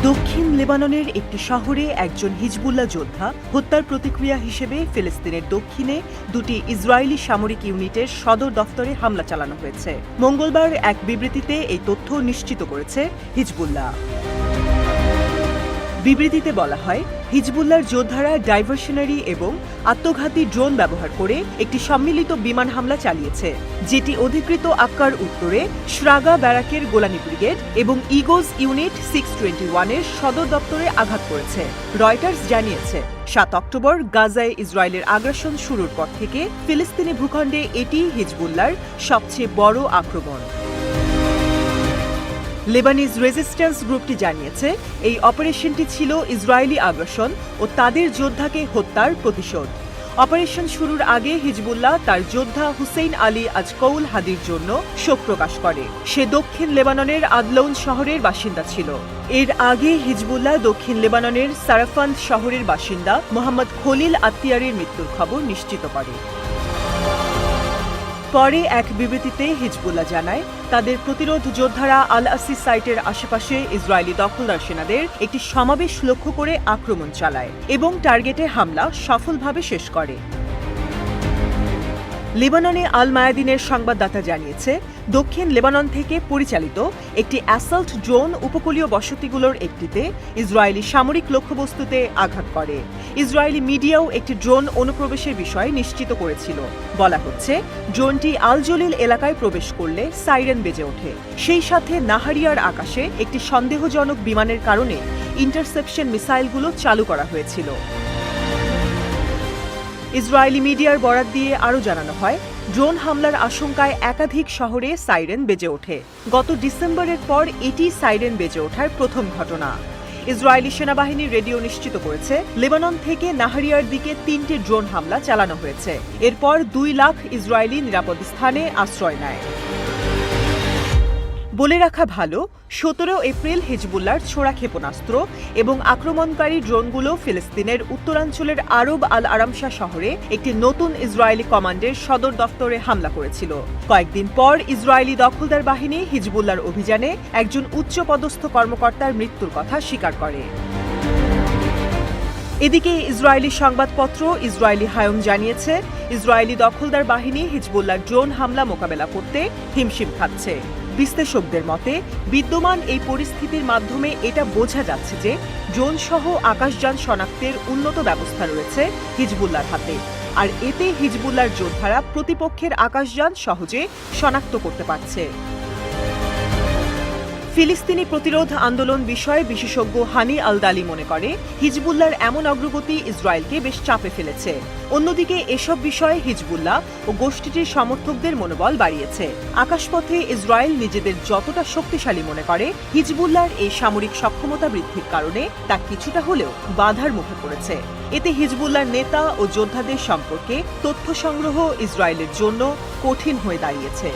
দক্ষিণ লেবাননের একটি শহরে একজন হিজবুল্লাহ যোদ্ধা হত্যার প্রতিক্রিয়া হিসেবে ফিলিস্তিনের দক্ষিণে দুটি ইসরায়েলি সামরিক ইউনিটের সদর দফতরে হামলা চালানো হয়েছে। মঙ্গলবার এক বিবৃতিতে এই তথ্য নিশ্চিত করেছে হিজবুল্লাহ। বিবৃতিতে বলা হয়, হিজবুল্লাহর যোদ্ধারা ডাইভার্শনারি এবং আত্মঘাতী ড্রোন ব্যবহার করে একটি সম্মিলিত বিমান হামলা চালিয়েছে, যেটি অধিকৃত আক্কার উত্তরে শ্রাগা ব্যারাকের গোলানি ব্রিগেড এবং ইগোজ ইউনিট 621-এর সদর দপ্তরে আঘাত করেছে। রয়টার্স জানিয়েছে, ৭ অক্টোবর গাজায় ইসরায়েলের আগ্রাসন শুরুর পর থেকে ফিলিস্তিনি ভূখণ্ডে এটি হিজবুল্লাহর সবচেয়ে বড় আক্রমণ। লেবানিজ রেজিস্ট্যান্স গ্রুপটি জানিয়েছে, এই অপারেশনটি ছিল ইসরায়েলি আগ্রাসন ও তাদের যোদ্ধাকে হত্যার প্রতিশোধ। অপারেশন শুরুর আগে হিজবুল্লাহ তার যোদ্ধা হুসেইন আলী আজকৌল হাদির জন্য শোক প্রকাশ করে। সে দক্ষিণ লেবাননের আদলৌন শহরের বাসিন্দা ছিল। এর আগে হিজবুল্লাহ দক্ষিণ লেবাননের সারাফান্দ শহরের বাসিন্দা মোহাম্মদ খলিল আত্তিয়ারের মৃত্যুর খবর নিশ্চিত করে। পরে এক বিবৃতিতে হিজবুল্লাহ জানায়, তাদের প্রতিরোধ যোদ্ধারা আল আসিস সাইটের আশেপাশে ইসরায়েলি দখলদার সেনাদের একটি সমাবেশ লক্ষ্য করে আক্রমণ চালায় এবং টার্গেটে হামলা সফলভাবে শেষ করে। লেবাননে আল মায়াদিনের সংবাদদাতা জানিয়েছে, দক্ষিণ লেবানন থেকে পরিচালিত একটি অ্যাসল্ট ড্রোন উপকূলীয় বসতিগুলোর একটিতে ইসরায়েলি সামরিক লক্ষ্যবস্তুতে আঘাত করে। ইসরায়েলি মিডিয়াও একটি ড্রোন অনুপ্রবেশের বিষয় নিশ্চিত করেছিল। বলা হচ্ছে, ড্রোনটি আল জলিল এলাকায় প্রবেশ করলে সাইরেন বেজে ওঠে। সেই সাথে নাহারিয়ার আকাশে একটি সন্দেহজনক বিমানের কারণে ইন্টারসেপশন মিসাইলগুলো চালু করা হয়েছিল। ইসরায়েলি মিডিয়ার বরাত দিয়ে আরও জানানো হয়, ড্রোন হামলার আশঙ্কায় একাধিক শহরে সাইরেন বেজে ওঠে। গত ডিসেম্বরের পর এটি সাইরেন বেজে ওঠার প্রথম ঘটনা। ইসরায়েলি সেনাবাহিনী রেডিও নিশ্চিত করেছে, লেবানন থেকে নাহারিয়ার দিকে ৩টি ড্রোন হামলা চালানো হয়েছে। এরপর ২ লাখ ইসরায়েলি নিরাপদ স্থানে আশ্রয় নেয়। বলে রাখা ভালো, ১৭ এপ্রিল হিজবুল্লাহর ছোড়া ক্ষেপণাস্ত্র এবং আক্রমণকারী ড্রোনগুলো ফিলিস্তিনের উত্তরাঞ্চলের আরব আল আরামশা শহরে একটি নতুন ইসরায়েলি কমান্ডের সদর দফতরে হামলা করেছিল। কয়েকদিন পর ইসরায়েলি দখলদার বাহিনী হিজবুল্লাহর অভিযানে একজন উচ্চপদস্থ কর্মকর্তার মৃত্যুর কথা স্বীকার করে। এদিকে ইসরায়েলি সংবাদপত্র ইসরায়েলি হায়ম জানিয়েছে, ইসরায়েলি দখলদার বাহিনী হিজবুল্লাহর ড্রোন হামলা মোকাবেলা করতে হিমশিম খাচ্ছে। বিশ্লেষকদের মতে, বিদ্যমান এই পরিস্থিতির মাধ্যমে এটা বোঝা যাচ্ছে যে ড্রোন সহ আকাশযান শনাক্তের উন্নত ব্যবস্থা রয়েছে হিজবুল্লাহর হাতে, আর এতে হিজবুল্লাহর যোদ্ধারা প্রতিপক্ষের আকাশযান সহজে শনাক্ত করতে পারছে। ফিলিস্তিনি প্রতিরোধ আন্দোলন বিষয়ে বিশেষজ্ঞ হানি আল দালি মনে করে, হিজবুল্লাহর এমন অগ্রগতি ইসরায়েলকে বেশ চাপে ফেলেছে। অন্যদিকে এসব বিষয়ে হিজবুল্লাহ ও গোষ্ঠীটির সমর্থকদের মনোবল বাড়িয়েছে। আকাশপথে ইসরায়েল নিজেদের যতটা শক্তিশালী মনে করে, হিজবুল্লাহর এই সামরিক সক্ষমতা বৃদ্ধির কারণে তা কিছুটা হলেও বাধার মুখে পড়েছে। এতে হিজবুল্লাহর নেতা ও যোদ্ধাদের সম্পর্কে তথ্য সংগ্রহ ইসরায়েলের জন্য কঠিন হয়ে দাঁড়িয়েছে।